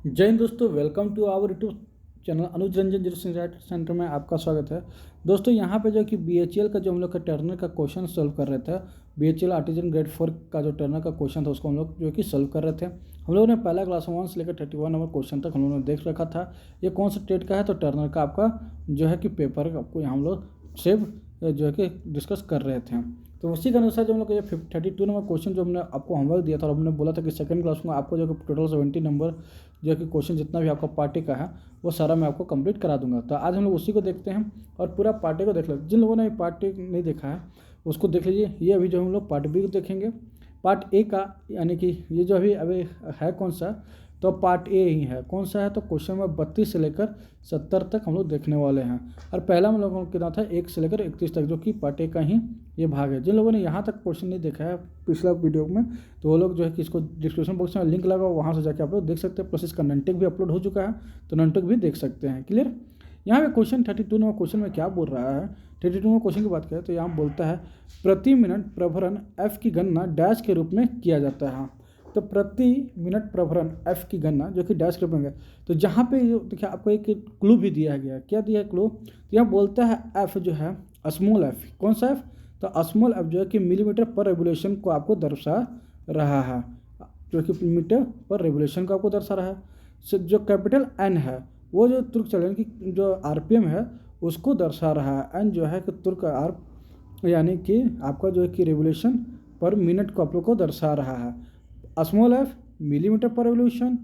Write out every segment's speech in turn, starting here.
जय हिंद दोस्तों, welcome to our YouTube channel Anuj Ranjan zero Singh right centre में आपका स्वागत है। दोस्तों यहाँ पे जो कि बीएचईएल का जो हम लोग का टर्नर का क्वेश्चन सॉल्व कर रहे थे, बीएचईएल आर्टिजन ग्रेड 4 का जो टर्नर का क्वेश्चन था उसको हम लोग जो कि सॉल्व कर रहे थे। हम लोगों ने पहला क्लास 1 से लेकर 31 नंबर क्वेश्चन तक हम लोगों ने देख रखा था। ये कौन सा ट्रेड का है, तो टर्नर का आपका जो है कि पेपर आपको यहाँ हम लोग सेव जो है कि डिस्कस कर रहे थे। तो उसी के अनुसार जो हम लोग ये 32 नंबर क्वेश्चन जो हमने आपको होमवर्क दिया था और हमने बोला था कि सेकंड क्लास में आपको जो टोटल 70 नंबर जो कि क्वेश्चन जितना भी आपका पार्टी का है वो सारा मैं आपको कंप्लीट करा दूंगा। तो आज हम लोग उसी को देखते हैं और पूरा पार्टी को देख लेते हैं। जिन लोगों ने पार्टी नहीं देखा है उसको देख लीजिए। ये अभी जो हम लोग पार्ट बी को देखेंगे, पार्ट ए का, यानी कि ये जो अभी है कौन सा, तो पार्ट ए ही है। कौन सा है, तो क्वेश्चन नंबर 32 से लेकर 70 तक हम लोग देखने वाले हैं। और पहला हम लोगों को कितना था, 1 से लेकर 31 तक, जो कि पार्ट ए का ही ये भाग है। जिन लोगों ने यहाँ तक क्वेश्चन नहीं देखा है पिछला वीडियो में, तो वो लोग जो है कि इसको डिस्क्रिप्शन बॉक्स में लिंक लगा, वहाँ से जाकर आप लोग देख सकते हैं। प्लस इसका ननटेक भी अपलोड हो चुका है, तो ननटेक भी देख सकते हैं। क्लियर। यहाँ पे क्वेश्चन 32 नंबर क्वेश्चन में क्या बोल रहा है, 32 नंबर क्वेश्चन की बात करें तो यहाँ बोलता है प्रति मिनट प्रभरण एफ की गणना डैश के रूप में किया जाता है। तो प्रति मिनट प्रभरण एफ की गणना जो कि डैश के रूप में है। तो जहाँ पे देखिए आपको एक क्लू भी दिया गया। क्या दिया है क्लू, तो यहाँ बोलता है एफ जो है स्मॉल एफ। कौन सा एफ, तो स्मॉल एफ जो है कि मिलीमीटर पर रेवोल्यूशन को आपको दर्शा रहा है, जो कि मीटर पर रेवोल्यूशन को आपको दर्शा रहा है। जो कैपिटल एन है वो जो तुर्क चलन की जो आरपीएम है उसको दर्शा रहा है। एन जो है कि तुर्क आर यानी कि आपका जो है कि रेवोल्यूशन पर मिनट को आप लोग को दर्शा रहा है। स्मॉल एफ मिलीमीटर पर रेवोल्यूशन,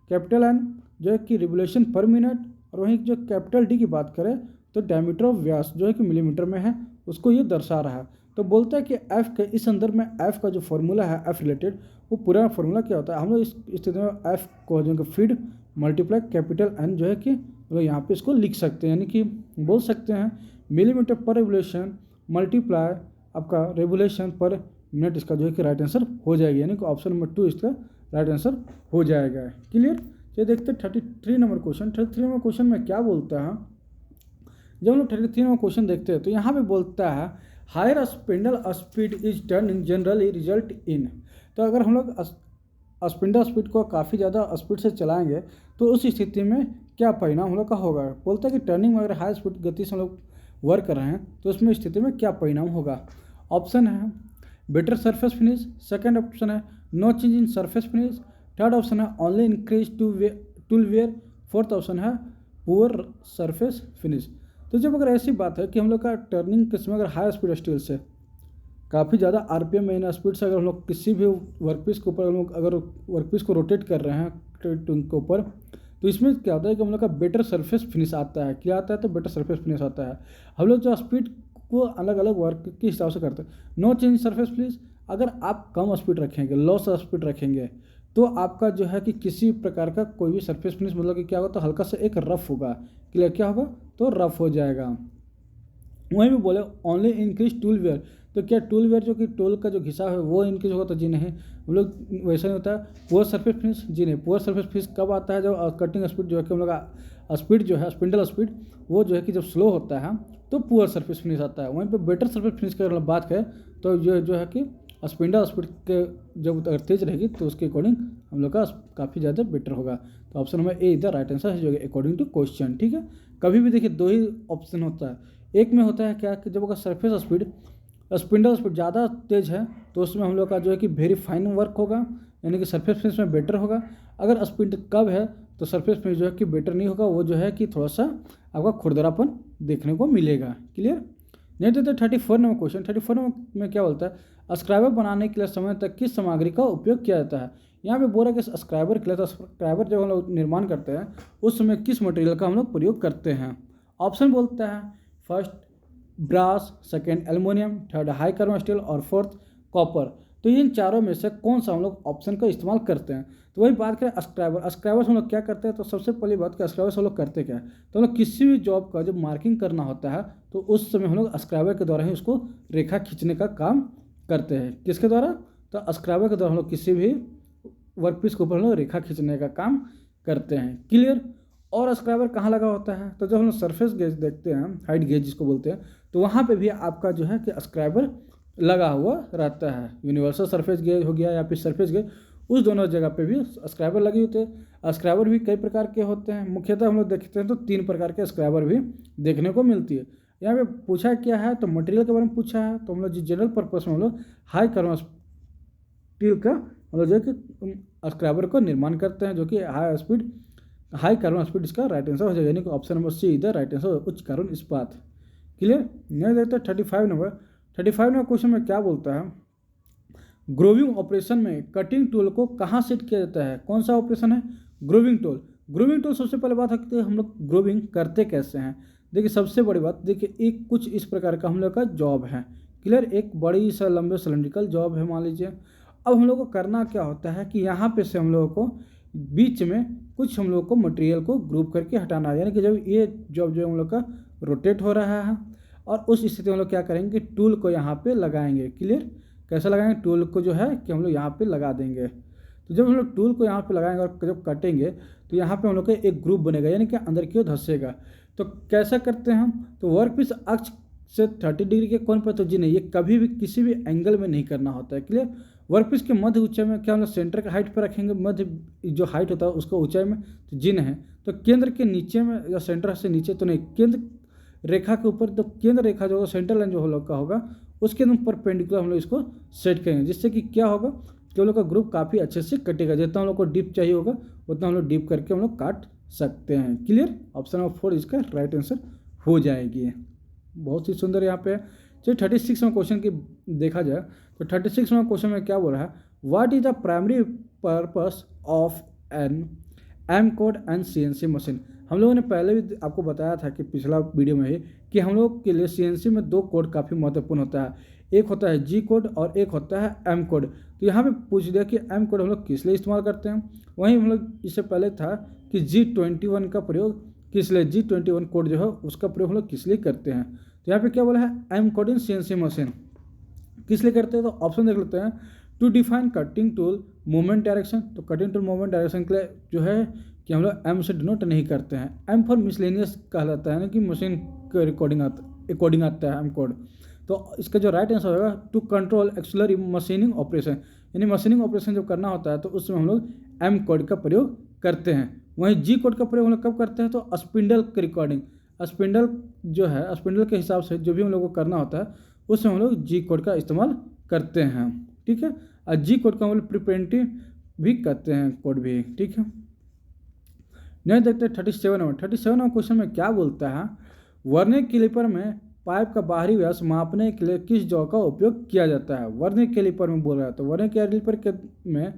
कैपिटल एन जो है कि रेवोल्यूशन पर मिनट, और वहीं जो कैपिटल डी की बात करें तो डायमीटर ऑफ व्यास जो है कि मिलीमीटर में है, उसको ये दर्शा रहा है। तो बोलता है कि एफ के इस संदर्भ में एफ का जो फॉर्मूला है एफ रिलेटेड, वो पूरा फॉर्मूला क्या होता है। हम लोग इस स्थिति में एफ को जो फीड मल्टीप्लाई कैपिटल एन जो है कि लोग यहाँ पे इसको लिख सकते हैं, यानी कि बोल सकते हैं मिलीमीटर पर रेवोल्यूशन मल्टीप्लाई आपका रेवोल्यूशन पर मिनट, इसका जो है कि राइट आंसर हो जाएगा, यानी कि ऑप्शन नंबर 2 इसका राइट आंसर हो जाएगा। क्लियर। ये देखते हैं 33 नंबर क्वेश्चन। 33 नंबर क्वेश्चन में क्या बोलता है, जब हम लोग 33 नंबर क्वेश्चन देखते हैं तो यहाँ पे बोलता है higher spindle speed is turn generally result in. तो अगर हम लोग स्पिंडल स्पीड को काफ़ी ज़्यादा स्पीड से चलाएंगे तो उस स्थिति में क्या परिणाम हम लोग का होगा। बोलता है कि टर्निंग में अगर हाई स्पीड गति से हम लोग वर्क कर रहे हैं तो उसमें स्थिति में क्या परिणाम होगा। ऑप्शन है better surface finish, second option है no change in surface finish, third option है only increase tool wear, fourth option है पुअर सरफेस फिनिश। तो जब अगर ऐसी बात है कि हम लोग का टर्निंग किस में अगर हाई स्पीड स्टील से काफ़ी ज़्यादा आरपीएम में इन स्पीड से अगर हम लोग किसी भी वर्कपीस के ऊपर हम लोग अगर वर्कपीस को रोटेट कर रहे हैं के ऊपर, तो इसमें क्या होता है कि हम लोग का बेटर सरफेस फिनिश आता है। क्या आता है, तो बेटर सरफेस फिनिश आता है। हम लोग जो स्पीड को अलग अलग वर्क के हिसाब से करते हैं। नो चेंज सरफेस फिनिश, अगर आप कम स्पीड रखेंगे, लो स्पीड रखेंगे, तो आपका जो है कि किसी प्रकार का कोई भी सरफेस फिनिश मतलब कि क्या होगा, तो हल्का सा एक रफ होगा। क्लियर, क्या होगा, तो रफ हो जाएगा। वहीं भी बोले ओनली इंक्रीज टूल वेयर, तो क्या टूल वेयर जो कि टूल का जो घिसा है वो इंक्रीज होगा, तो जी नहीं, हम लोग वैसा नहीं होता है। पुअर सरफेस फिनिश, जी नहीं, पुअर सरफेस फिनिश कब आता है, जब कटिंग स्पीड जो है कि हम लोग स्पीड जो है स्पिंडल स्पीड वो जो है कि जब स्लो होता है तो पुअर सरफेस फिनिश आता है। वहीं पे बेटर सरफेस फिनिश की अगर बात करें तो ये जो है कि स्पिंडल स्पीड के जब अगर तेज रहेगी तो उसके अकॉर्डिंग हम लोग का काफ़ी ज़्यादा बेटर होगा। तो ऑप्शन नंबर ए इधर राइट आंसर है जो अकॉर्डिंग टू क्वेश्चन। ठीक है, कभी भी देखिए दो ही ऑप्शन होता है। एक में होता है क्या कि जब अगर सरफेस स्पीड स्पिंडल स्पीड ज़्यादा तेज है तो उसमें हम लोग का जो है कि वेरी फाइन वर्क होगा, यानी कि सरफेस फिनिश में बेटर होगा। अगर स्पीड कम है तो सरफेस फिनिश जो है कि बेटर नहीं होगा, वो जो है कि थोड़ा सा आपका खुरदरापन देखने को मिलेगा। क्लियर। नहीं तो 34 नंबर क्वेश्चन। 34 नंबर में क्या बोलता है स्क्राइबर बनाने के लिए समय तक किस सामग्री का उपयोग किया जाता है। यहाँ पे बोल रहा है कि स्क्राइबर के लिए, तो स्क्राइबर जब हम लोग निर्माण करते हैं उस समय किस मटेरियल का हम लोग प्रयोग करते हैं। ऑप्शन बोलता है first brass, second aluminium, third high carbon steel और फोर्थ कॉपर। तो इन चारों में से कौन सा हम लोग ऑप्शन का इस्तेमाल करते हैं। तो वही बात करें स्क्राइबर, स्क्राइबर से हम लोग क्या करते हैं, तो सबसे पहली बात कि स्क्राइबर से हम लोग करते क्या है, तो हम लोग किसी भी जॉब का जब मार्किंग करना होता है तो उस समय हम लोग स्क्राइबर के द्वारा ही उसको रेखा खींचने का काम करते हैं। किसके द्वारा, तो स्क्राइबर के द्वारा हम लोग किसी भी वर्कपीस के ऊपर हम लोग रेखा खींचने का काम करते हैं। क्लियर। और स्क्राइबर कहाँ लगा होता है, तो जब हम लोग सरफेस गेज देखते हैं, हाइट गेज जिसको बोलते हैं, तो वहाँ पे भी आपका जो है कि स्क्राइबर लगा हुआ रहता है। यूनिवर्सल सरफेस गेज हो गया या फिर सरफेस गेज, उस दोनों जगह पे भी स्क्राइबर लगे होते हैं। स्क्राइबर भी कई प्रकार के होते हैं, मुख्यतः हम लोग देखते हैं तो 3 प्रकार के स्क्राइबर भी देखने को मिलती है। यहाँ पे पूछा क्या है, तो मटेरियल के बारे में पूछा है। तो हम लोग जनरल पर्पस में हम लोग हाई कार्बन स्टील का हम लोग जो है कि स्क्राइबर को निर्माण करते हैं, जो कि हाई कार्बन स्पीड इसका राइट आंसर हो जाएगा, यानी कि ऑप्शन नंबर सी इधर राइट आंसर, उच्च कार्बन इस्पात। क्लियर। नहीं देखते 35 नंबर। 35 नंबर क्वेश्चन में क्या बोलता है, ग्रोविंग ऑपरेशन में कटिंग टूल को कहाँ सेट किया जाता है। कौन सा ऑपरेशन है, ग्रोविंग टूल। ग्रोविंग टूल सबसे पहले बात है कि हम लोग ग्रोविंग करते कैसे हैं। देखिए सबसे बड़ी बात, देखिए एक कुछ इस प्रकार का हम लोग का जॉब है। क्लियर। एक बड़ी सा लंबे सिलेंड्रिकल जॉब है मान लीजिए। अब हम लोग को करना क्या होता है कि यहाँ पे से हम लोगों को बीच में कुछ हम लोग को मटेरियल को ग्रुप करके हटाना है, यानी कि जब ये जॉब जो हम लोग का रोटेट हो रहा है और उस स्थिति में हम लोग क्या करेंगे, टूल को यहाँ पे लगाएंगे। क्लियर। कैसे लगाएंगे, टूल को जो है कि हम लोग यहाँ पे लगा देंगे। तो जब हम लोग टूल को यहाँ पे लगाएंगे और जब कटेंगे तो यहाँ पे हम लोग का एक ग्रुप बनेगा, यानी कि अंदर की ओर धंसेगा। तो कैसा करते हैं हम, तो वर्क पीस अक्ष से 30 डिग्री के कोण पर तो जी नहीं, ये कभी भी किसी भी एंगल में नहीं करना होता है। क्लियर। वर्कपीस के मध्य ऊंचाई में क्या हम लोग सेंटर का हाइट पर रखेंगे, मध्य जो हाइट होता है उसको ऊंचाई में, तो जिन है तो केंद्र के नीचे में या सेंटर से नीचे तो नहीं, केंद्र रेखा के ऊपर। तो केंद्र रेखा जो होगा, सेंटर लाइन जो हम लोग का होगा उसके एकदम परपेंडिकुलर हम लोग इसको सेट करेंगे, जिससे कि क्या होगा कि हम लोग का ग्रुप काफ़ी अच्छे से कटेगा। जितना हम लोग को डीप चाहिए होगा उतना हम लोग डीप करके हम लोग काट सकते हैं। क्लियर। ऑप्शन नंबर 4 इसका राइट आंसर हो जाएगी। बहुत ही सुंदर यहाँ पे। चलिए 36 में क्वेश्चन की देखा जाए तो 36 में क्वेश्चन में क्या बोल रहा है, what is the primary purpose of an M code and CNC machine. हम लोगों ने पहले भी आपको बताया था कि पिछला वीडियो में ही कि हम लोग के लिए CNC में 2 कोड काफ़ी महत्वपूर्ण होता है, एक होता है G कोड और एक होता है M कोड। तो यहाँ पे पूछ दिया कि M कोड हम लोग किस लिए इस्तेमाल करते हैं। वहीं हम लोग इससे पहले था कि G21 का प्रयोग किस लिए, G21 कोड जो है उसका प्रयोग हम लोग किस लिए करते हैं। तो यहाँ पे क्या बोला है, M code in CNC machine किस लिए करते हैं। तो ऑप्शन देख लेते हैं, to define cutting tool movement direction. तो कटिंग टूल मूवमेंट डायरेक्शन के लिए जो है कि हम लोग एम से डिनोट नहीं करते हैं। एम फॉर मिसलेनियस कहलाता है ना, कि मशीन के अकॉर्डिंग आता है एम कोड। तो इसका जो राइट आंसर होगा, to control auxiliary machining operation, यानी मशीनिंग ऑपरेशन जब करना होता है तो उसमें हम लोग एम कोड का प्रयोग करते हैं। वहीं जी कोड का प्रयोग हम लोग कब करते हैं, तो स्पिंडल के रिकॉर्डिंग, स्पिंडल जो है स्पिंडल के हिसाब से जो भी हम लोग को करना होता है उसमें हम लोग जी कोड का इस्तेमाल करते हैं। ठीक है। और जी कोड का हम लोग प्रिप्रेंटिव भी करते हैं कोड भी। ठीक है। नहीं देखते 37 नंबर क्वेश्चन में क्या बोलता है, वर्नियर कैलिपर में पाइप का बाहरी व्यास मापने के लिए किस जॉ का उपयोग किया जाता है। वर्नियर कैलिपर में बोल रहा है, तो वर्नियर कैलिपर में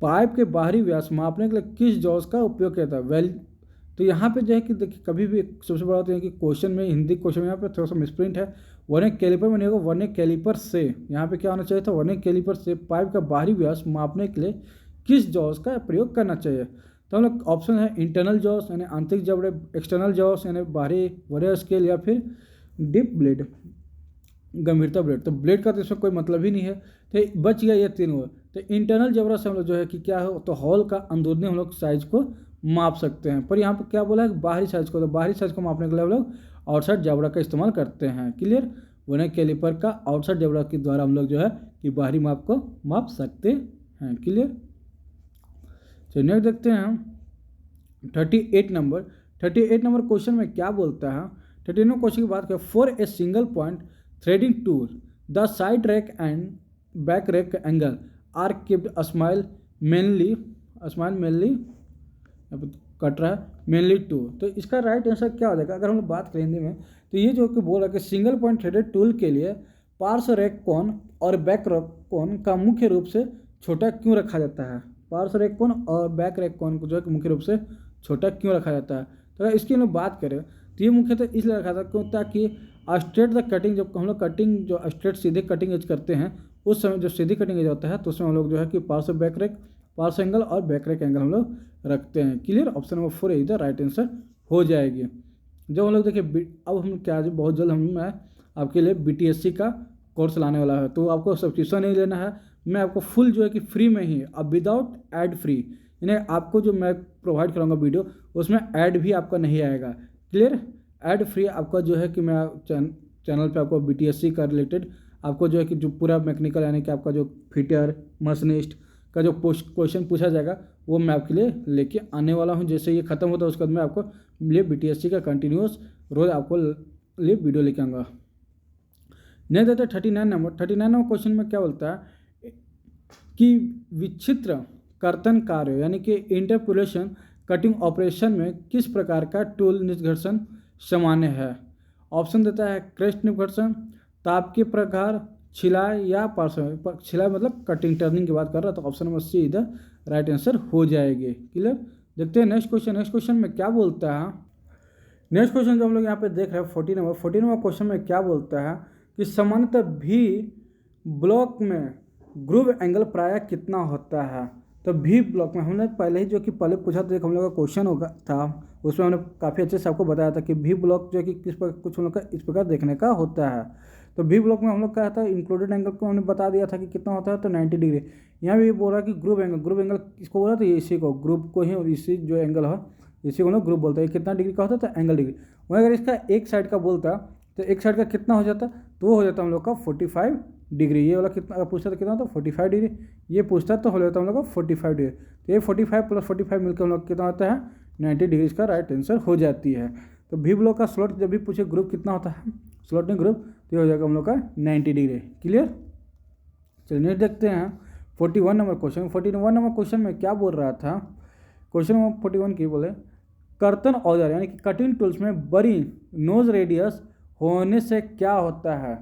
पाइप के बाहरी व्यास मापने के लिए किस जॉज का उपयोग किया जाता है। तो यहाँ पे जो है कि देखिए कभी भी सबसे बड़ा होता है कि क्वेश्चन में, हिंदी क्वेश्चन में यहाँ पे थोड़ा सा मिसप्रिंट है। वर्नियर कैलिपर में नहीं होगा, वर्नियर कैलिपर से, यहाँ पे क्या होना चाहिए था, वर्नियर कैलिपर से पाइप का बाहरी व्यास मापने के लिए किस जॉज का प्रयोग करना चाहिए। तो हम लोग ऑप्शन है इंटरनल जॉस यानी आंतरिक जबड़े, एक्सटर्नल जॉस यानी बाहरी वर्नियर स्केल, या फिर डीप ब्लेड गंभीरता ब्लेड। तो ब्लेड का तो इसमें कोई मतलब ही नहीं है, तो बच गया ये 3 वो। तो इंटरनल जबड़ा से हम लोग जो है कि क्या हो, तो हॉल का अंदरूनी हम लोग साइज को माप सकते हैं। पर यहाँ पे क्या बोला है, बाहरी साइज को, तो बाहरी साइज को मापने के लिए हम लोग आउटसाइड जबड़ा का इस्तेमाल करते हैं। क्लियर। वर्नियर कैलिपर का आउटसाइड जबड़ा के द्वारा हम लोग जो है कि बाहरी माप को माप सकते हैं। क्लियर। तो नेक्स्ट देखते हैं हम 38 नंबर क्वेश्चन में क्या बोलता है। 39 नंबर क्वेश्चन की बात करें, for a single point threading tool the side rake and back rake angle are keeped smile mainly cut रहा है मेनली टू। तो इसका राइट आंसर क्या हो जाएगा, अगर हम लोग बात करें हिंदी में, तो ये जो कि बोल रहा है कि सिंगल पॉइंट थ्रेडेड टूल के लिए पार्श्व रैक कोण और बैक रैक कोण का मुख्य रूप से छोटा क्यों रखा जाता है। पार्श्व रैक कोण और बैक रैक कोण को जो है कि मुख्य रूप से छोटा क्यों रखा जाता है। तो अगर इसकी हम लोग बात करें तो ये मुख्यतः इसलिए रखा था क्यों, ताकि स्ट्रेट द कटिंग, जब हम लोग कटिंग जो स्ट्रेट सीधे कटिंग एज करते हैं उस समय जो सीधी कटिंग एज होता है तो उसमें हम लोग जो है कि पार्श्व बैक रैक, पार्श्व एंगल और बैक रैक एंगल हम लोग रखते हैं। क्लियर। ऑप्शन नंबर 4 इधर राइट आंसर हो जाएगी। जब हम लोग देखिए अब हम क्या बहुत जल्द मैं आपके लिए BTSC का कोर्स लाने वाला है, तो आपको सब्सक्रिप्शन नहीं लेना है, मैं आपको फुल जो है कि फ्री में ही, अब विदाउट ऐड फ्री, यानी आपको जो मैं प्रोवाइड कराऊंगा वीडियो उसमें ऐड भी आपका नहीं आएगा। क्लियर। ऐड फ्री आपका जो है कि मैं चैनल पे आपको BTSC का रिलेटेड आपको जो है कि जो पूरा मैकेनिकल यानी कि आपका जो फिटर मशीनिस्ट का जो क्वेश्चन पूछा जाएगा वो मैं आपके लिए लेके आने वाला हूँ। जैसे ये खत्म होता है उसके बाद मैं आपको लिए BTSC का कंटिन्यूस रोज आपको लिए वीडियो लेके आऊँगा। नेक्स्ट आता है 39 नंबर क्वेश्चन में क्या बोलता है कि विचित्र कर्तन कार्य यानी कि इंटरपोलेशन कटिंग ऑपरेशन में किस प्रकार का टूल निष्घर्षण सामान्य है। ऑप्शन देता है क्रेस्ट निष्घर्षण, ताप के प्रकार, छिलाए या पार्श्व छिलाए मतलब कटिंग टर्निंग की बात कर रहा है, तो ऑप्शन नंबर सी इधर राइट आंसर हो जाएगी। क्लियर। देखते हैं नेक्स्ट क्वेश्चन में क्या बोलता है। नेक्स्ट क्वेश्चन जो हम लोग यहाँ पे देख रहे हैं 40 नंबर क्वेश्चन में क्या बोलता है कि सामान्यतः भी ब्लॉक में ग्रूव एंगल प्रायः कितना होता है। तो भी ब्लॉक में हमने पहले ही जो कि पहले पूछा था, एक हम लोग का क्वेश्चन होगा था, उसमें हमने काफ़ी अच्छे से आपको बताया था कि भी ब्लॉक जो कि किस पर कुछ हम लोग का इस प्रकार देखने का होता है। तो भी ब्लॉक में हम लोग कहा था इंक्लूडेड एंगल को हमने बता दिया था कि कितना होता है, तो 90 डिग्री। यहाँ भी बोल रहा है कि ग्रूव एंगल किसको बोला, तो इसी को ग्रुप को ही, और इसी जो एंगल है इसी को लोग ग्रुप बोलते हैं। कितना डिग्री का होता है, तो एंगल डिग्री। वहीं अगर इसका एक साइड का बोलता तो एक साइड का कितना हो जाता, तो वो हो जाता हम लोग का 45 डिग्री। ये वाला कितना पूछता था कितना होता, 45 डिग्री। ये पूछता तो हो जाता हम लोग का 45 डिग्री। तो ये 45 + 45 मिलकर हम लोग कितना होता है 90 डिग्री, इसका राइट आंसर हो जाती है। तो भी ब्लॉक का स्लॉट जब भी पूछे ग्रुप कितना होता है, स्लॉट में ग्रुप, तो ये हो जाएगा हम लोग का 90 डिग्री। क्लियर। चलिए नेक्स्ट देखते हैं 41 नंबर क्वेश्चन। 41 नंबर क्वेश्चन में क्या बोल रहा था, क्वेश्चन नंबर 41 की बोले कर्तन औजार यानी कि कटिंग टूल्स में बड़ी नोज रेडियस होने से क्या होता है।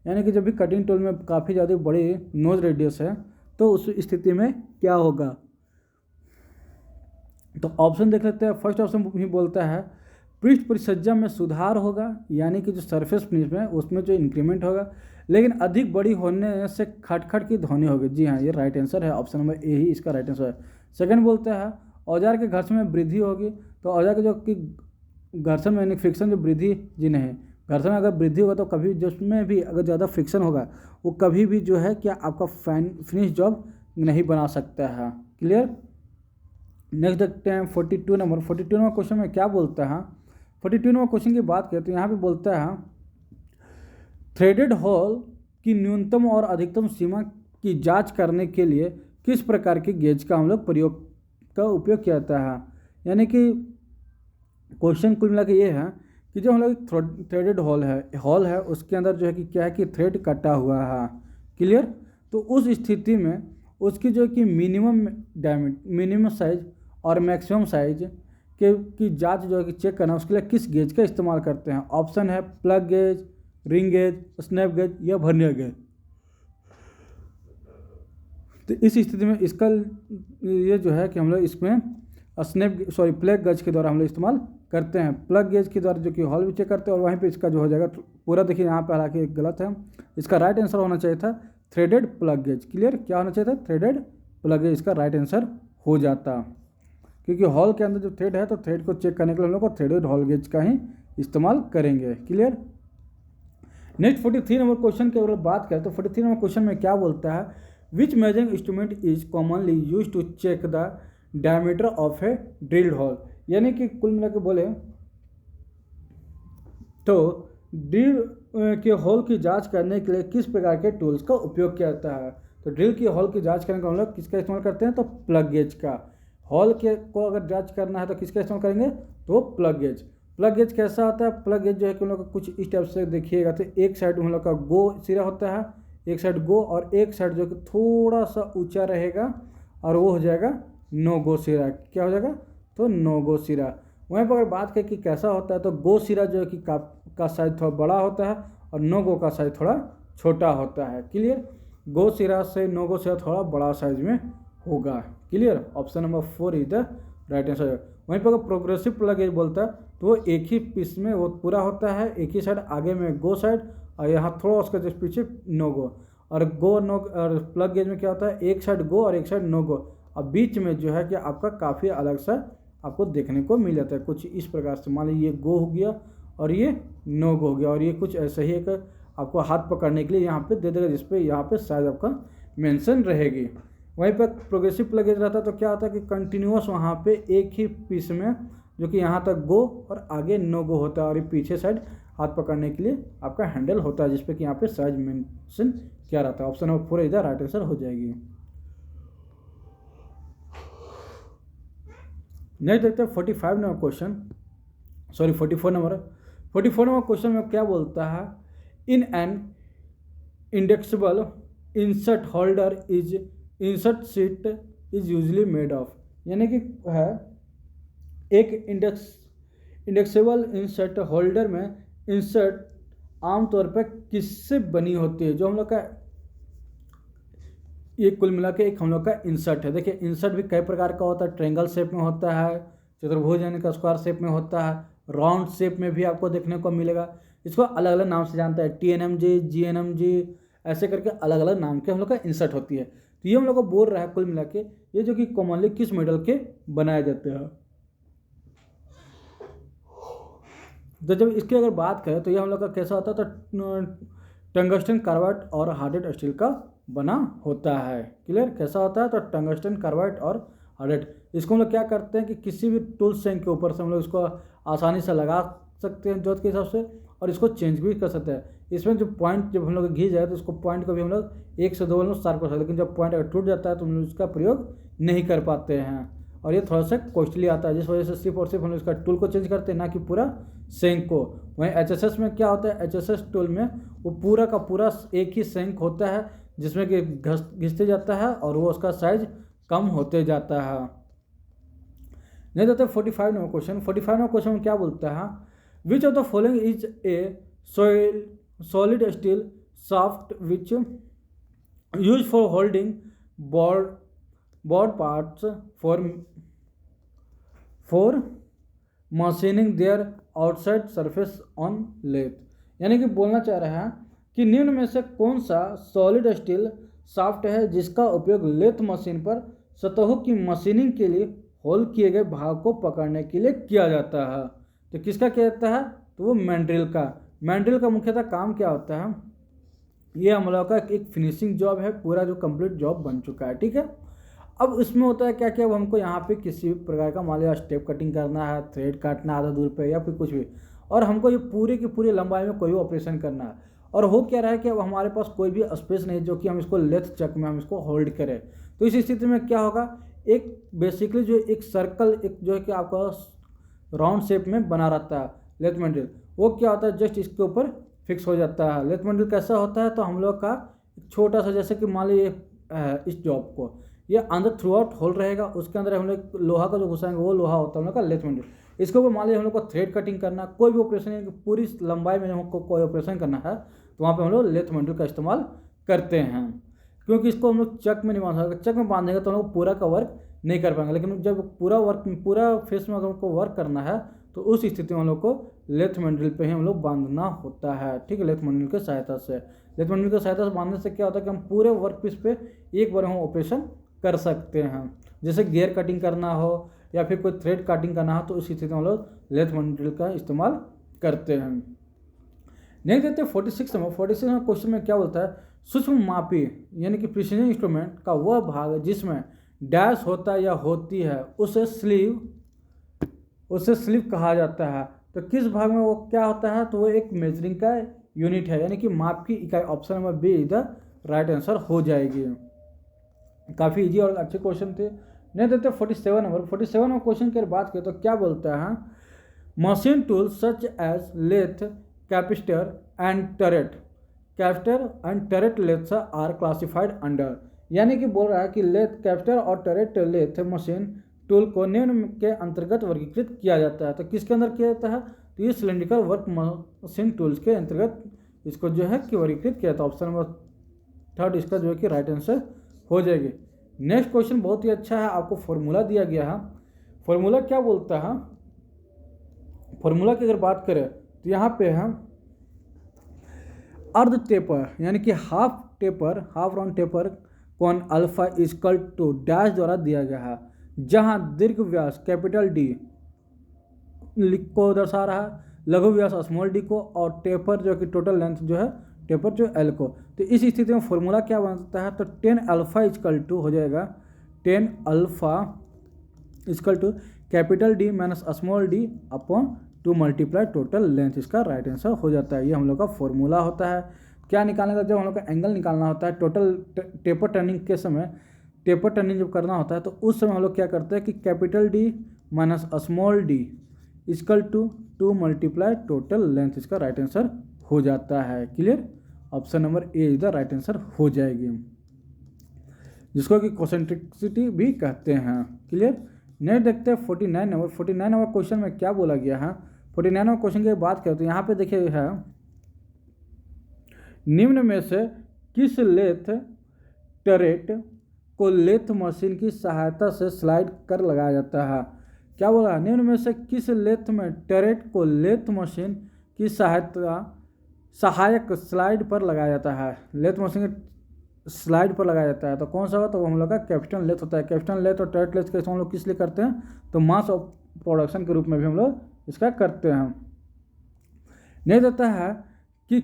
यानी कि जब भी कटिंग टूल में काफ़ी ज़्यादा बड़ी नोज रेडियस है तो उस स्थिति में क्या होगा। तो ऑप्शन देख लेते हैं। फर्स्ट ऑप्शन भी बोलता है पृष्ठ परिसज्जा में सुधार होगा, यानी कि जो सरफेस फिनिश में उसमें जो इंक्रीमेंट होगा, लेकिन अधिक बड़ी होने से खटखट की ध्वनि होगी। जी हाँ, ये राइट आंसर है, ऑप्शन नंबर ए ही इसका राइट आंसर है। सेकंड बोलता है औजार के घर्षण में वृद्धि होगी। तो औजार के जो कि घर्षण में यानी फ्रिक्शन जो वृद्धि जी नहीं, घर्षण में अगर वृद्धि होगा तो कभी जिसमें भी अगर ज़्यादा फ्रिक्शन होगा वो कभी भी जो है क्या आपका फिनिश जॉब नहीं बना सकता है। क्लियर। नेक्स्ट देखते हैं 42 नंबर क्वेश्चन में क्या बोलता है। 42 नंबर क्वेश्चन की बात करें तो यहाँ पे बोलता है थ्रेडेड होल की न्यूनतम और अधिकतम सीमा की जांच करने के लिए किस प्रकार के गेज का हम लोग उपयोग किया जाता है। यानी कि क्वेश्चन कुल मिला के ये है कि जो हम लोग थ्रेडेड हॉल है उसके अंदर जो है कि क्या है कि थ्रेड कटा हुआ है। क्लियर। तो उस स्थिति में उसकी जो कि मिनिमम साइज और मैक्सिमम साइज की जांच जो है कि चेक करना, उसके लिए किस गेज का इस्तेमाल करते हैं। ऑप्शन है plug gauge, ring gauge, snap gauge या वर्नियर गेज। तो इस स्थिति में इसका ये जो है कि हम लोग इसमें प्लग गेज के द्वारा हम लोग इस्तेमाल करते हैं। प्लग गेज के द्वारा जो कि हॉल भी चेक करते हैं और वहीं पे इसका जो हो जाएगा पूरा, देखिए यहाँ पे हालांकि गलत है, इसका राइट आंसर होना चाहिए था थ्रेडेड प्लग गेज। क्लियर। क्या होना चाहिए था, थ्रेडेड प्लग गेज, इसका राइट आंसर हो जाता, क्योंकि हॉल के अंदर जो थ्रेड है तो थ्रेड को चेक करने के लिए हम लोग को थ्रेडेड हॉल गेज का ही इस्तेमाल करेंगे। क्लियर। नेक्स्ट 43 नंबर क्वेश्चन की अगर बात करें तो 43 नंबर क्वेश्चन में क्या बोलता है which measuring instrument is commonly use to check the diameter of a drilled hole. यानी कि कुल मिला के बोले तो ड्रिल के होल की जांच करने के लिए किस प्रकार के टूल्स का उपयोग किया जाता है। तो ड्रिल की होल की जांच करने का हम लोग किसका इस्तेमाल करते हैं, तो प्लग गेज का। हॉल के को अगर जांच करना है तो किसका इस्तेमाल करेंगे, तो प्लग गेज। प्लग गेज कैसा होता है, प्लग गेज जो है कि हम लोग का कुछ इस टाइप से देखिएगा तो एक साइड हम लोग का गो सिरा होता है, एक साइड गो और एक साइड जो कि थोड़ा सा ऊंचा रहेगा और वो हो जाएगा नो गो सिरा। क्या हो जाएगा, तो नो गो सिरा। वहीं पर अगर बात करें कि कैसा होता है तो गो सिरा जो है कि का साइज थोड़ा बड़ा होता है और नो गो का साइज थोड़ा छोटा होता है। क्लियर। गो सिरा से नो गो सिरा थोड़ा बड़ा साइज में होगा। Clear. Option number 4 is the right answer. वहीं पर अगर प्रोग्रेसिव प्लग गेज बोलता है तो वो एक ही पीस में वो पूरा होता है, एक ही साइड आगे में गो साइड और यहाँ थोड़ा उसका जस्ट पीछे नो गो। और गो नो और प्लग गेज में क्या होता है, एक साइड गो और एक साइड नो गो और बीच में जो है कि आपका काफ़ी अलग सा आपको देखने को मिल जाता है कुछ इस प्रकार से। मान लीजिए ये गो हो गया और ये नो गो हो गया और ये कुछ ऐसा ही एक आपको हाथ पकड़ने के लिए यहाँ पे दे देगा जिस पे यहाँ पे साइज आपका मेंशन रहेगी। वहीं पर प्रोग्रेसिव प्लग गेज रहता है तो क्या होता है कि कंटिन्यूअस वहाँ पे एक ही पीस में जो कि यहाँ तक गो और आगे नो गो होता है और ये पीछे साइड हाथ पकड़ने के लिए आपका हैंडल होता है, जिसपे कि यहाँ पे साइज मेंशन किया रहता है। ऑप्शन नंबर 4 इधर राइट आंसर हो जाएगी। नेक्स्ट देखते हैं 45 number question, sorry 44 number question में क्या बोलता है, in an indexable insert holder is insert sheet is usually made of, यानी कि है एक इंडेक्सेबल इंसर्ट होल्डर में इंसर्ट आमतौर पर किससे बनी होती है। जो हम लोग का ये कुल मिला के एक हम लोग का इंसर्ट है। देखिए इंसर्ट भी कई प्रकार का होता है, ट्रायंगल शेप में होता है, चतुर्भुज यानी कि स्क्वायर शेप में होता है, राउंड शेप में भी आपको देखने को मिलेगा। इसको अलग अलग नाम से जानता है, TNMG, GNMG, ऐसे करके अलग अलग नाम के हम लोग का इंसर्ट होती है। तो ये हम लोग को बोल रहा है कुल मिला के ये जो कि कॉमनली किस मेटल के बनाए जाते हैं। तो जब इसकी अगर बात करें तो ये हम लोग का कैसा होता है, तो टंगस्टन कार्बाइड और हार्डेड स्टील का बना होता है। क्लियर, कैसा होता है, तो टंगस्टन कार्बाइड और हार्डेड। इसको हम लोग क्या करते हैं कि किसी भी टूल शेंक के ऊपर से हम लोग इसको आसानी से लगा सकते हैं जोत के हिसाब से, और इसको चेंज भी कर सकते हैं। इसमें जो पॉइंट जब हम लोग घिस जाए तो इसको पॉइंट को भी हम लोग 1 से 2 बार शार्प कर सकते हैं, लेकिन जब पॉइंट अगर टूट जाता है तो हम लोग इसका प्रयोग नहीं कर पाते हैं, और ये थोड़ा सा कॉस्टली आता है, जिस वजह से सिर्फ और सिर्फ हम लोग इसका टूल को चेंज करते हैं, ना कि पूरा शेंक को। वहीं HSS में क्या होता है, HSS टूल में वो पूरा का पूरा एक ही शेंक होता है, जिसमें कि घिसते जाता है और वो उसका साइज कम होते जाता है। नहीं देते 45 नंबर क्वेश्चन में क्या बोलता है, which of the following is a solid steel shaft which use for holding board parts for machining there outside surface on lathe. यानी कि बोलना चाह रहा है कि निम्न में से कौन सा सॉलिड स्टील शाफ्ट है जिसका उपयोग लेथ मशीन पर सतहों की मशीनिंग के लिए होल किए गए भाग को पकड़ने के लिए किया जाता है। तो किसका किया जाता है, तो वो मैंड्रिल का मुख्यतः काम क्या होता है, ये हम लोग का एक फिनिशिंग जॉब है, पूरा जो कंप्लीट जॉब बन चुका है। ठीक है, अब इसमें होता है क्या क्या, अब हमको यहाँ पे किसी भी प्रकार का मान लिया स्टेप कटिंग करना है, थ्रेड काटना आधा दूर पे या फिर कुछ भी, और हमको ये पूरी की पूरी लंबाई में कोई भी ऑपरेशन करना है, और हो क्या रहा है कि अब हमारे पास कोई भी स्पेस नहीं जो कि हम इसको लेथ चक में हम इसको होल्ड करें। तो इस स्थिति में क्या होगा, एक बेसिकली जो एक सर्कल एक जो है कि आपका राउंड शेप में बना रहता है लेथ मैंड्रिल, वो क्या होता है जस्ट इसके ऊपर फिक्स हो जाता है। लेथ मैंड्रिल कैसा होता है, तो हम लोग का छोटा सा, जैसे कि मान लीजिए इस जॉब को ये अंदर थ्रू आउट होल रहेगा, उसके अंदर हम लोग लोहा का जो घुसाएंगे वो लोहा होता है हम लोग का लेथ मैंड्रिल। इसके ऊपर मान लीजिए हम लोग को थ्रेड कटिंग करना, कोई भी ऑपरेशन पूरी लंबाई में हमको कोई ऑपरेशन करना है, तो वहाँ पे हम लोग लेथ मैंड्रिल का इस्तेमाल करते हैं, क्योंकि इसको हम लोग चक में नहीं बांध सकते। चक में बांधेंगे तो हम लोग पूरा का वर्क नहीं कर पाएंगे, लेकिन जब पूरा फेस में अगर हमको वर्क करना है तो उस स्थिति में हम लोग को लेथ मैंड्रिल पे ही हम लोग बांधना होता है। ठीक है, लेथ मैंड्रिल की सहायता से बांधने से क्या होता है कि हम पूरे वर्क पीस पे एक बार हम ऑपरेशन कर सकते हैं। जैसे गियर कटिंग करना हो या फिर कोई थ्रेड कटिंग करना हो, तो उस स्थिति में हम लोग लेथ मैंड्रिल का इस्तेमाल करते हैं। नेक्स्ट देखते हैं 46 नंबर क्वेश्चन में क्या बोलता है, सूक्ष्म मापी यानी कि प्रिसीजन इंस्ट्रूमेंट का वह भाग जिसमें डैश होता है या होती है उसे स्लीव कहा जाता है। तो किस भाग में वो क्या होता है, तो वो एक मेजरिंग का यूनिट है, यानी कि माप की इकाई। ऑप्शन नंबर बी इधर राइट आंसर हो जाएगी। काफ़ी इजी और अच्छे क्वेश्चन थे। नहीं देते 47 नंबर क्वेश्चन की बात करें तो क्या बोलता है, machine tool such as lathe capacitor and turret lathes are classified under. यानी कि बोल रहा है कि लेथ कैपेसिटर और टरेट लेथ मशीन टूल को निम्न के अंतर्गत वर्गीकृत किया जाता है। तो किसके अंदर किया जाता है, तो ये सिलेंड्रिकल वर्क मशीन टूल्स के अंतर्गत इसको जो है कि वर्गीकृत किया जाता है। ऑप्शन नंबर 3 इसका जो है कि राइट आंसर हो जाएगी। नेक्स्ट क्वेश्चन बहुत ही अच्छा है, आपको फॉर्मूला दिया गया है। फॉर्मूला क्या बोलता है, फॉर्मूला की अगर बात करें तो यहाँ पे है अर्ध टेपर यानी कि हाफ राउंड टेपर कौन अल्फा इक्वल टू डैश द्वारा दिया गया है, जहाँ दीर्घ व्यास कैपिटल डी को दर्शा रहा है, लघु व्यास स्मॉल डी को, और टेपर जो कि टोटल लेंथ जो है टेपर जो एल को। तो इस स्थिति में फॉर्मूला क्या बनता है, तो 10 अल्फा इक्वल टू हो जाएगा 10 alpha equal to capital D minus small D upon two multiply total length, इसका राइट आंसर हो जाता है। ये हम लोग का फॉर्मूला होता है। क्या निकालने का, जब हम लोग का एंगल निकालना होता है टोटल टेपर टर्निंग के समय, टेपर टर्निंग जब करना होता है तो उस समय हम लोग क्या करते हैं कि capital D minus small D equal to two multiply total length, इसका राइट आंसर हो जाता है। Clear, option number A is the right answer हो जाएगी, जिसको कि कॉन्सेंट्रिसिटी भी कहते हैं। क्लियर, नेक्स्ट देखते हैं 49 नंबर। 49 नंबर क्वेश्चन में क्या बोला गया है। 49 नंबर क्वेश्चन की बात करें तो यहाँ पे देखिए है, निम्न में से किस लेथ टरेट को लेथ मशीन की सहायता से स्लाइड कर लगाया जाता है। क्या बोला, निम्न में से किस लेथ में टरेट को लेथ मशीन की सहायक स्लाइड पर लगाया जाता है। लेथ मशीन के स्लाइड पर लगाया जाता है तो कौन सा होगा, तो वो हम लोग का कैपिटन लेथ होता है। कैपिटन लेथ और टरेट लेथ का हम लोग किस लिए करते हैं, तो मास ऑफ प्रोडक्शन के रूप में भी हम लोग इसका करते हैं। नहीं देता है कि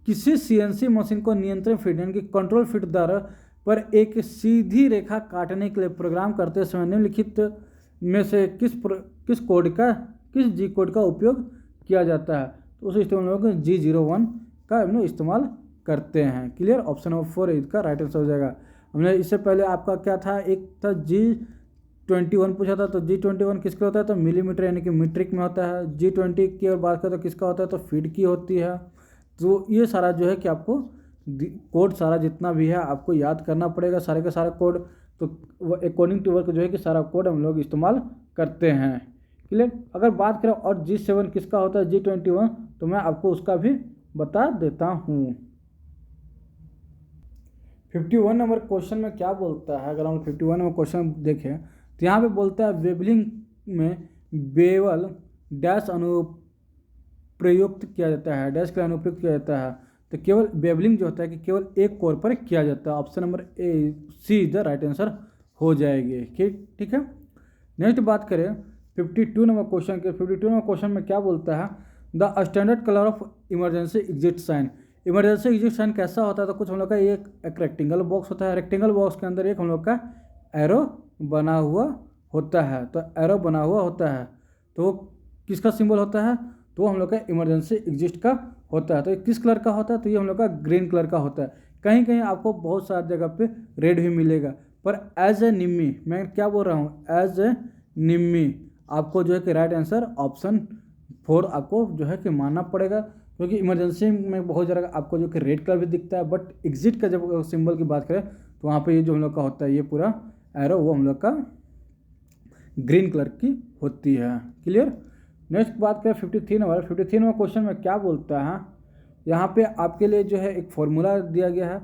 किसी सीएनसी मशीन को नियंत्रण फीड यानी कि कंट्रोल फीड दर पर एक सीधी रेखा काटने के लिए प्रोग्राम करते समय निम्नलिखित में से किस कोड का, किस जी कोड का उपयोग किया जाता है। तो उस स्थिति में हम लोग G01 का हम लोग इस्तेमाल करते हैं। क्लियर, ऑप्शन नंबर 4 इसका राइट आंसर हो जाएगा। हमने इससे पहले आपका क्या था, एक था G21 पूछा था, तो G21 किसका होता है, तो मिलीमीटर यानी कि मीट्रिक में होता है। G20 की और बात करें तो किसका होता है, तो फीड की होती है। तो ये सारा जो है कि आपको कोड सारा जितना भी है आपको याद करना पड़ेगा, सारे का सारा कोड। तो अकॉर्डिंग टू वर्क जो है कि सारा कोड हम लोग इस्तेमाल करते हैं। क्लियर, अगर बात करें और G7 किसका होता है, G21, तो मैं आपको उसका भी बता देता हूँ। 51 नंबर क्वेश्चन में क्या बोलता है, अगर हम 51 नंबर क्वेश्चन देखें तो यहाँ पे बोलता है वेबलिंग में बेवल डैश अनुप्रयुक्त किया जाता है, डैश का अनुप्रयुक्त किया जाता है। तो केवल बेवलिंग जो होता है कि केवल एक कोर पर किया जाता है। Option number A see the right answer हो जाएगी। ठीक है, नेक्स्ट बात करें 52 नंबर क्वेश्चन के। 52 नंबर क्वेश्चन में क्या बोलता है, the standard colour of emergency exit sign. Emergency exit sign कैसा होता है, तो कुछ हम लोग का एक रेक्टेंगल बॉक्स होता है। रेक्टेंगल बॉक्स के अंदर एक हम लोग का एरो बना हुआ होता है। तो एरो बना हुआ होता है तो किसका सिंबल होता है, तो हम लोग का इमरजेंसी एग्जिट का होता है। तो ये किस कलर का होता है, तो ये हम लोग का ग्रीन कलर का होता है। कहीं कहीं आपको बहुत सारी जगह पे रेड भी मिलेगा, पर एज ए निम्मी, मैं क्या बोल रहा हूँ, एज ए निम्मी आपको जो है कि राइट आंसर ऑप्शन 4 आपको जो है कि मानना पड़ेगा, क्योंकि इमरजेंसी में बहुत ज़्यादा आपको जो कि रेड कलर भी दिखता है, बट एग्जिट का जब सिंबल की बात करें तो वहाँ पे ये जो हम लोग का होता है, ये पूरा एरो वो हम लोग का ग्रीन कलर की होती है। क्लियर, नेक्स्ट बात करें 53 नंबर। 53 नंबर क्वेश्चन में क्या बोलता है, यहाँ पे आपके लिए जो है एक फॉर्मूला दिया गया है।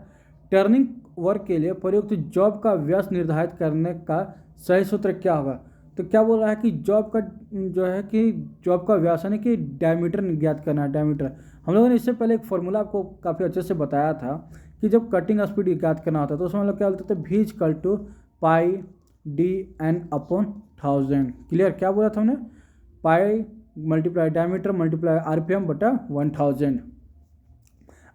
टर्निंग वर्क के लिए प्रयुक्त जॉब का व्यास निर्धारित करने का सही सूत्र क्या होगा। तो क्या बोल रहा है कि जॉब का जो है कि जॉब का व्यास यानी कि डायमीटर ज्ञात करना है। डायमीटर हम लोगों ने इससे पहले एक फॉर्मूला आपको काफ़ी अच्छे से बताया था कि जब कटिंग स्पीड ज्ञात करना होता है तो उसमें हम लोग क्या बोलते थे, V equal to pi DN upon 1000। Clear, क्या बोला था हमने, pi multiply diameter multiply RPM बटा 1000।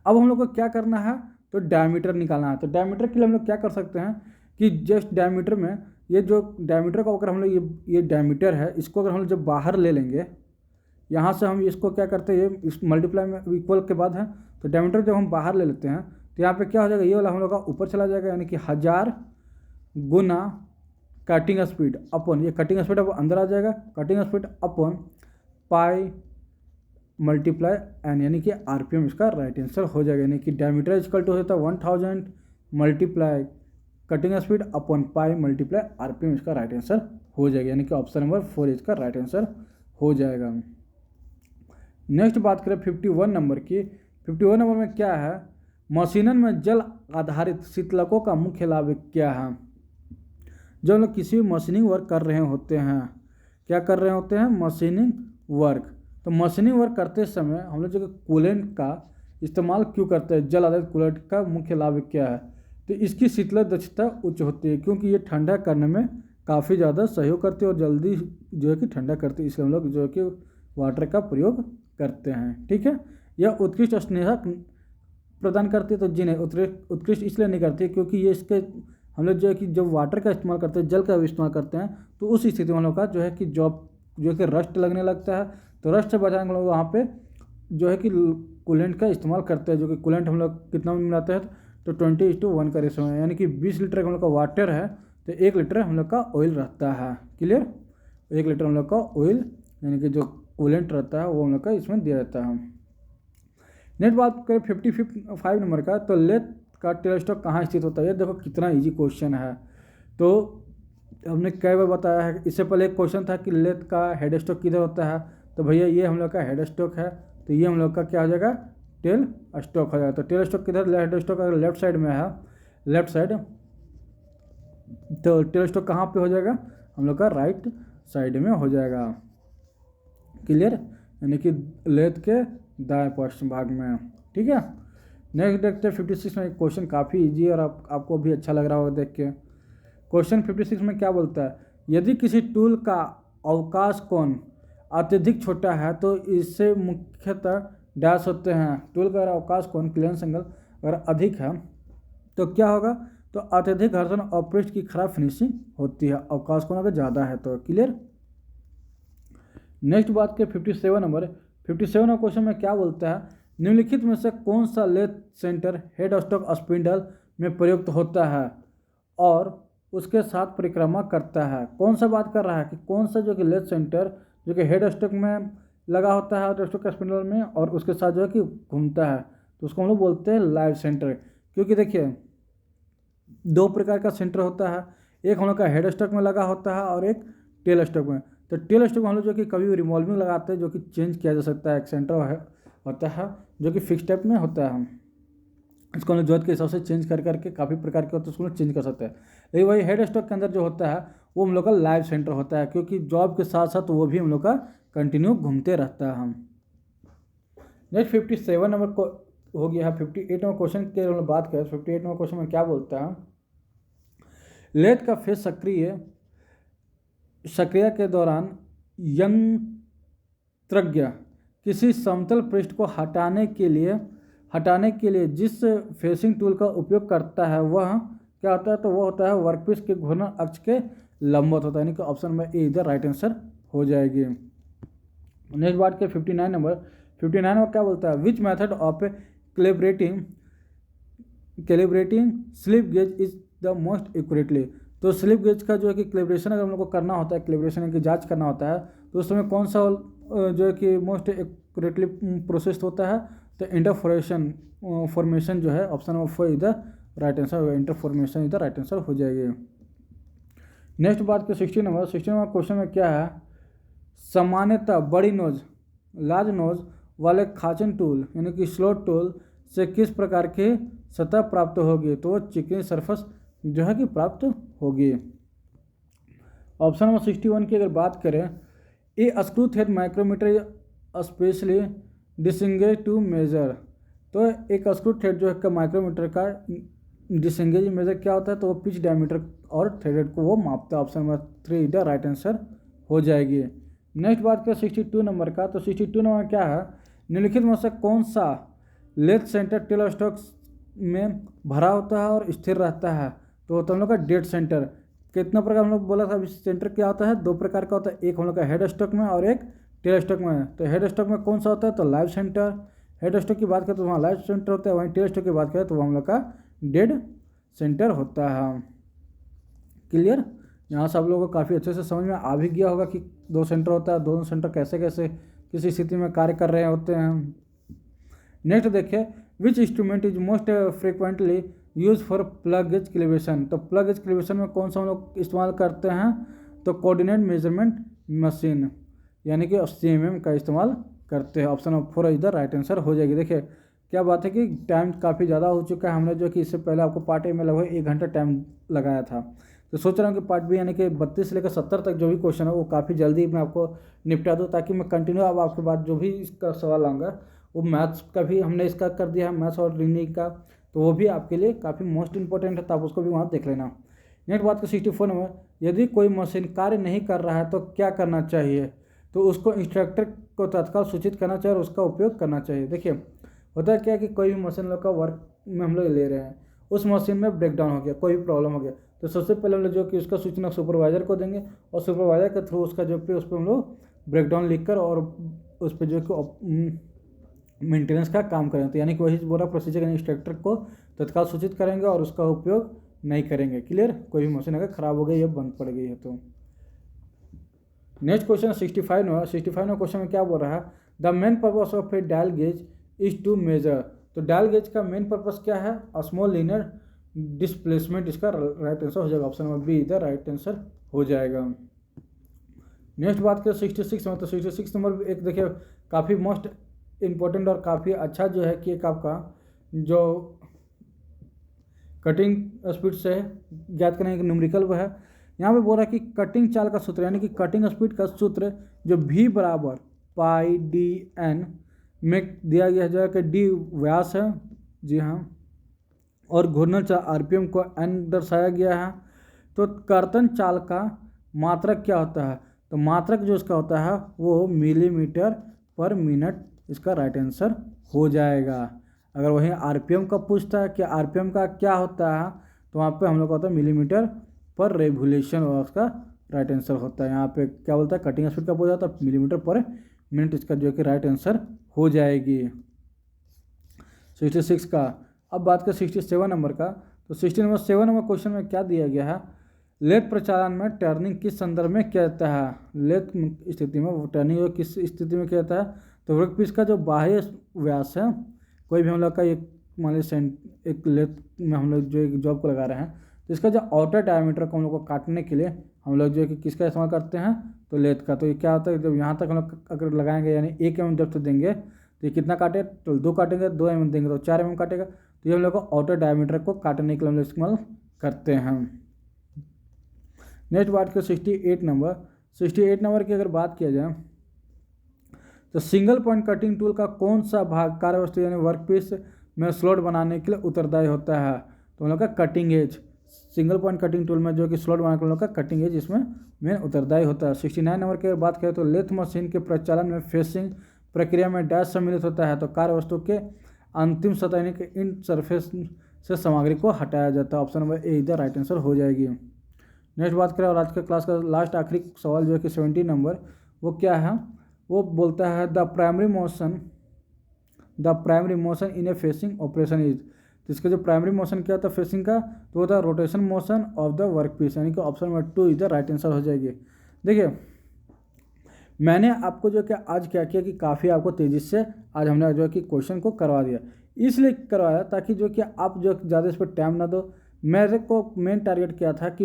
अब हम लोग को क्या करना है, तो डायमीटर निकालना है। तो डायमीटर के लिए हम लोग क्या कर सकते हैं कि जस्ट डायमीटर में ये जो डायमीटर का अगर हम लोग ये डायमीटर है, इसको अगर हम लोग जब बाहर ले लेंगे, यहाँ से हम इसको क्या करते हैं, ये इस मल्टीप्लाई में इक्वल के बाद है, तो डायमीटर जब हम बाहर ले लेते हैं तो यहाँ पे क्या हो जाएगा, ये वाला हम लोग का ऊपर चला जाएगा, यानी कि 1000 गुना कटिंग स्पीड अपॉन, ये कटिंग स्पीड अब अंदर आ जाएगा, cutting speed upon pi multiply N, यानी कि RPM इसका राइट आंसर हो जाएगा। यानी कि डायमीटर इक्वल टू हो जाता है 1000 multiply cutting speed upon pi multiply RPM, इसका राइट आंसर हो जाएगा। यानी कि ऑप्शन नंबर 4 इसका राइट आंसर हो जाएगा। नेक्स्ट बात करें 51 नंबर की। 51 नंबर में क्या है, मशीनन में जल आधारित शीतलकों का मुख्य लाभ क्या है। जो लोग किसी भी मशीनिंग वर्क कर रहे होते हैं, क्या कर रहे होते हैं, मशीनिंग वर्क। तो मशीनिंग वर्क करते समय हम लोग जो कूलेंट का इस्तेमाल क्यों करते हैं, जल आधारित कूलेंट का मुख्य लाभ क्या है, तो इसकी शीतलक दक्षता उच्च होती है, क्योंकि ये ठंडा करने में काफ़ी ज़्यादा सहयोग करती है और जल्दी जो है कि ठंडा करती है, इसलिए हम लोग जो है कि वाटर का प्रयोग करते हैं। ठीक है, यह उत्कृष्ट स्नेहक प्रदान करती है, तो जी नहीं, उत्कृष्ट इसलिए नहीं करती क्योंकि ये इसके हम लोग जो है कि जब वाटर का इस्तेमाल करते हैं, जल का इस्तेमाल करते हैं, तो उस स्थिति में हम लोग का जो है कि जॉब जो है कि रस्ट लगने लगता है, तो रस्ट से बचाने के लिए वहाँ पे जो है कि कूलेंट का इस्तेमाल करते हैं, जो कि कूलेंट हम लोग कितना में मिलाते हैं तो 20:1 का रेशो है, यानी कि 20 लीटर हम लोग का वाटर है तो 1 लीटर हम लोग का ऑयल रहता है। क्लियर, 1 लीटर हम लोग का ऑयल यानी कि जो कूलेंट रहता है वो हम लोग का इसमें दिया जाता है। नेक्स्ट बात करें 55 नंबर का, तो लेथ का टेल स्टॉक कहाँ स्थित होता है। ये देखो कितना इजी क्वेश्चन है। तो हमने कई बार बताया है, इससे पहले एक क्वेश्चन था कि लेथ का हेड स्टॉक किधर होता है, तो भैया ये हम लोग का हेड स्टॉक है, तो ये हम लोग का क्या हो जाएगा, टेल स्टॉक हो जाएगा। तो टेल स्टॉक किधर, हेड स्टॉक अगर लेफ्ट साइड में है, लेफ्ट साइड, तो टेल स्टॉक कहाँ पे हो जाएगा, हम लोग का राइट साइड में हो जाएगा। क्लियर, यानी कि लेथ के दाएं पश्चिम भाग में। ठीक है, नेक्स्ट देखते हैं 56 में। क्वेश्चन काफ़ी इजी और आपको भी अच्छा लग रहा होगा देख के। क्वेश्चन 56 में क्या बोलता है, यदि किसी टूल का अवकाश कोण अत्यधिक छोटा है तो इससे मुख्यतः डैश होते हैं। टूल का अवकाश कोण क्लियरेंस एंगल अगर अधिक है तो क्या होगा, तो अत्यधिक घर्षण और पृष्ठ की खराब फिनिशिंग होती है, अवकाश कोण अगर ज़्यादा है तो। क्लियर, नेक्स्ट बात के 57 नंबर। 57 क्वेश्चन में क्या बोलता है, निम्नलिखित में से कौन सा lathe centre head stock spindle में प्रयुक्त होता है और उसके साथ परिक्रमा करता है। कौन सा बात कर रहा है कि कौन सा जो कि लेथ सेंटर जो कि हेड स्टॉक में लगा होता है हेड स्टॉक स्पिंडल में और उसके साथ जो है कि घूमता है, तो उसको हम लोग बोलते हैं लाइव सेंटर। क्योंकि देखिए 2 प्रकार का सेंटर होता है, एक हम लोग का हेड स्टॉक में लगा होता है और एक टेल स्टॉक में। तो टेल स्टॉक में हम लोग जो कि कभी भी रिवॉल्विंग लगाते हैं, जो कि चेंज किया जा सकता है, एक सेंटर होता है जो कि फिक्स टाइप में होता है, इसको हम लोग जरूरत के हिसाब से चेंज कर करके काफ़ी प्रकार के होते हैं उसको लोग चेंज कर सकते हैं। लेकिन वही हेड स्टॉक के अंदर जो होता है वो हम लोग का लाइव सेंटर होता है, क्योंकि जॉब के साथ साथ वो भी हम लोग का कंटिन्यू घूमते रहता है। हम नेक्स्ट 57 नंबर को हो गया है। 58 नंबर क्वेश्चन की हम लोग बात करें, 58 नंबर क्वेश्चन में क्या बोलता है, लेथ का फेस सक्रिया के दौरान यंत्रज्ञ किसी समतल पृष्ठ को हटाने के लिए जिस फेसिंग टूल का उपयोग करता है वह क्या होता है, तो वह होता है वर्कपीस के घूर्णन अक्ष के लंबवत होता है, यानी कि ऑप्शन में ए इधर राइट आंसर हो जाएगी। नेक्स्ट बात के 59 नंबर। 59 में क्या बोलता है, which method of calibrating slip gauge is the most accurately. तो स्लिप गेज का जो है कि कैलिब्रेशन अगर हम लोग को करना होता है, कैलिब्रेशन की जांच करना होता है, तो उस समय कौन सा जो है कि मोस्ट एक्यूरेटली प्रोसेस होता है, तो इंटरफॉर्मेशन जो है ऑप्शन ऑफ इधर राइट आंसर, इंटरफॉर्मेशन इधर राइट आंसर हो जाएगी। नेक्स्ट बात के 60 नंबर। क्वेश्चन में क्या है, सामान्यतः बड़ी नोज लार्ज नोज वाले खाचन टूल यानी कि स्लोट टूल से किस प्रकार की सतह प्राप्त होगी, तो वो चिकनी सरफेस जो है कि प्राप्त होगी। ऑप्शन नंबर 61 की अगर बात करें, a screw thread micrometer specially डिसंगेज टू मेजर। तो एक स्क्रू थ्रेड जो है माइक्रोमीटर का डिसंगेज मेजर क्या होता है, तो वो पिच डायमीटर और थ्रेडेड को वो मापता है। ऑप्शन नंबर 3 इधर राइट आंसर हो जाएगी। नेक्स्ट बात करें 62 नंबर का। तो 62 नंबर क्या है, निम्नलिखित में से कौन सा लेथ सेंटर टेल स्टॉक में भरा होता है और स्थिर रहता है, तो होता है हम लोग का डेड सेंटर। कितना प्रकार हम लोग बोला था, सेंटर क्या होता है, 2 प्रकार का होता है, एक हम लोग का हेड स्टॉक में और एक टेल स्टॉक में। तो हेड स्टॉक में कौन सा होता है, तो लाइव सेंटर। हेड स्टॉक की बात करें तो वहाँ लाइव सेंटर होता है, वहीं टेल स्टॉक की बात करें तो वहाँ हम लोग का डेड सेंटर होता है। क्लियर, यहाँ से आप लोगों को काफ़ी अच्छे से समझ में आ भी गया होगा कि 2 सेंटर होता है, दोनों सेंटर कैसे कैसे किसी स्थिति में कार्य कर रहे होते हैं। नेक्स्ट देखिए, which instrument is most frequently use for plug gauge calibration. तो प्लग गेज कैलिब्रेशन में कौन सा हम लोग इस्तेमाल करते हैं, तो कोऑर्डिनेट मेजरमेंट मशीन यानी कि CMM का इस्तेमाल करते हैं। ऑप्शन नंबर 4 इधर राइट आंसर हो जाएगी। देखिए क्या बात है कि टाइम काफ़ी ज़्यादा हो चुका है, हमने जो कि इससे पहले आपको पार्ट ए में लगभग 1 घंटा टाइम लगाया था, तो सोच रहा हूँ कि पार्ट बी यानी कि 32 से लेकर 70 तक जो भी क्वेश्चन है वो काफ़ी जल्दी मैं आपको निपटा दूँ, ताकि मैं कंटिन्यू अब आपके बाद जो भी इसका सवाल आऊँगा वो मैथ्स का भी हमने इसका कर दिया है, मैथ्स और रीजनिंग का, तो वो भी आपके लिए काफ़ी मोस्ट इंपॉर्टेंट है, तो आप उसको भी वहाँ देख लेना। नेक्स्ट बात का 64 नंबर, यदि कोई मशीन कार्य नहीं कर रहा है तो क्या करना चाहिए, तो उसको इंस्ट्रक्टर को तत्काल सूचित करना चाहिए और उसका उपयोग करना चाहिए। देखिए होता क्या है कि कोई भी मशीन लोग का वर्क में हम लोग ले रहे हैं, उस मशीन में ब्रेकडाउन हो गया, कोई भी प्रॉब्लम हो गया, तो सबसे पहले हम लोग जो कि उसका सूचना सुपरवाइजर को देंगे और सुपरवाइजर के थ्रू उसका जो पे उस पर हम लोग ब्रेकडाउन लिखकर और उस पर जो कि मेंटेनेंस का काम करेंगे। तो यानी कि वही पूरा प्रोसीजर यानी इंस्ट्रक्टर को तत्काल सूचित करेंगे और उसका उपयोग नहीं करेंगे। क्लियर, कोई भी मशीन अगर खराब हो गई या बंद पड़ गई है तो। नेक्स्ट क्वेश्चन 65 में 65 क्वेश्चन में क्या बोल रहा है, the main purpose of a dial gauge is to measure. तो डायल गेज का मेन पर्पस क्या है, स्मॉल लीनियर डिस्प्लेसमेंट। इसका राइट आंसर हो जाएगा, ऑप्शन नंबर बी इधर राइट आंसर हो जाएगा। नेक्स्ट बात करें 66 में, तो 66 नंबर एक देखिए काफ़ी मोस्ट इम्पोर्टेंट और काफ़ी अच्छा जो है कि एक आपका जो कटिंग स्पीड से ज्ञात करने का न्यूमेरिकल वो है। यहाँ पे बोल रहा है कि कटिंग चाल का सूत्र यानी कि कटिंग स्पीड का सूत्र जो v बराबर पाई डी एन में दिया गया है, जो है कि डी व्यास है, जी हाँ, और घूर्णन चाल आरपीएम को n दर्शाया गया है। तो कर्तन चाल का मात्रक क्या होता है, तो मात्रक जो इसका होता है वो मिलीमीटर पर मिनट, इसका राइट आंसर हो जाएगा। अगर वहीं आरपीएम का पूछता है कि आरपीएम का क्या होता है, तो वहाँ पे हम लोग का होता है मिलीमीटर पर रेवोल्यूशन, और उसका राइट आंसर होता है। यहाँ पे क्या बोलता है, कटिंग स्पीड का पूछा था मिलीमीटर पर मिनट, इसका जो है कि राइट आंसर हो जाएगी 66 का। अब बात करें 67 नंबर का, तो 67 नंबर क्वेश्चन में क्या दिया गया है, लेथ प्रचालन में टर्निंग किस संदर्भ में किया जाता है। लेथ स्थिति में टर्निंग किस स्थिति में किया जाता है, तो वर्कपीस का जो बाह्य व्यास है, कोई भी हम लोग का एक मान लीजिए एक लेथ में हम लोग जो एक जॉब को लगा रहे हैं, तो इसका जो आउटर डायमीटर को हम लोग को काटने के लिए हम लोग जो है कि किसका इस्तेमाल करते हैं, तो लेथ का। तो ये क्या होता है, जब यहाँ तक हम लोग अगर लगाएंगे यानी 1 mm डेप्थ देंगे तो ये कितना काटे, तो 2 काटेंगे, 2 mm देंगे तो 4 mm काटेगा। तो ये हम लोग को आउटर डायमीटर को काटने के लिए हम लोग इस्तेमाल करते हैं। नेक्स्ट बात करें 68 नंबर की अगर बात किया जाए, तो सिंगल पॉइंट कटिंग टूल का कौन सा भाग कार्यवस्तु यानी वर्कपीस में स्लॉट बनाने के लिए उत्तरदायी होता है, तो हम लोग का cutting edge. Single point cutting tool में जो कि स्लॉट बनाने के लोग का कटिंग एज इसमें मेन उत्तरदायी होता है। 69 नंबर की अगर बात करें, तो लेथ मशीन के प्रचालन में फेसिंग प्रक्रिया में डैश सम्मिलित होता है, तो कार्यवस्तु के अंतिम सतह यानी कि इन सरफेस से सामग्री को हटाया जाता है। ऑप्शन नंबर ए इधर राइट आंसर हो जाएगी। नेक्स्ट बात करें और आज के क्लास का लास्ट आखिरी सवाल जो है कि 70 नंबर, वो क्या है, वो बोलता है the primary motion in A facing operation is. तो इसका जो प्राइमरी मोशन क्या था फेसिंग का, तो वो था rotation motion of the workpiece, यानी कि ऑप्शन नंबर 2 इधर राइट आंसर हो जाएगी। देखिए मैंने आपको जो कि आज क्या किया कि काफ़ी आपको तेज़ी से आज हमने जो है कि क्वेश्चन को करवा दिया, इसलिए करवाया ताकि जो कि आप जो ज़्यादा इस पर टाइम ना दो। मेरे को मेन टारगेट क्या था कि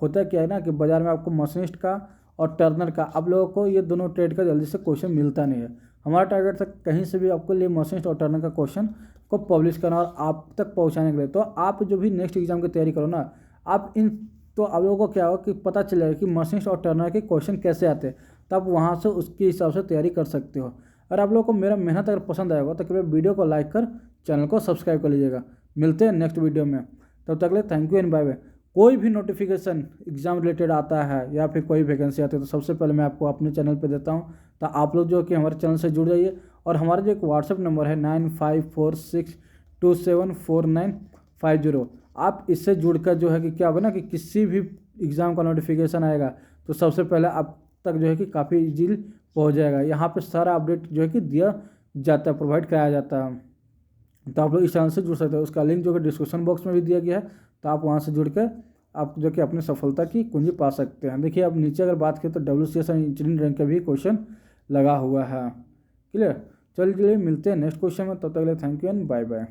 होता क्या है ना कि बाज़ार में आपको मशीनिस्ट का और टर्नर का, आप लोगों को ये दोनों ट्रेड का जल्दी से क्वेश्चन मिलता नहीं है। हमारा टारगेट था कहीं से भी आपको लिए मशीनिस्ट और टर्नर का क्वेश्चन को पब्लिश करना और आप तक पहुंचाने के लिए। तो आप जो भी नेक्स्ट एग्जाम की तैयारी करो ना, आप इन तो आप लोगों को क्या हो कि पता चलेगा कि मशीनिस्ट और टर्नर के क्वेश्चन कैसे आते हैं, तो आप वहाँ से उसके हिसाब से तैयारी कर सकते हो। अगर आप लोगों को मेरा मेहनत अगर पसंद आएगा तो कृपया वीडियो को लाइक कर चैनल को सब्सक्राइब कर लीजिएगा। मिलते हैं नेक्स्ट वीडियो में, तब तक ले thank you and bye bye. कोई भी नोटिफिकेशन एग्जाम रिलेटेड आता है या फिर कोई वैकेंसी आती है तो सबसे पहले मैं आपको अपने चैनल पे देता हूँ। तो आप लोग जो कि हमारे चैनल से जुड़ जाइए, और हमारा जो एक व्हाट्सएप नंबर है 9546274950, आप इससे जुड़कर जो है कि क्या होगा ना कि किसी भी एग्ज़ाम का नोटिफिकेशन आएगा तो सबसे पहले आप तक जो है कि काफ़ी इजीली पहुँच जाएगा। यहाँ पर सारा अपडेट जो है कि दिया जाता है, प्रोवाइड कराया जाता है। तो आप लोग इस चैनल से जुड़ सकते हो, उसका लिंक जो कि डिस्क्रिप्शन बॉक्स में भी दिया गया है, तो आप वहाँ से जुड़ कर आप जो कि अपनी सफलता की कुंजी पा सकते हैं। देखिए अब नीचे अगर बात करें तो WCS इंजीनियरिंग रैंक का भी क्वेश्चन लगा हुआ है। क्लियर, चलिए मिलते हैं नेक्स्ट क्वेश्चन में, तब तक के लिए thank you and bye bye.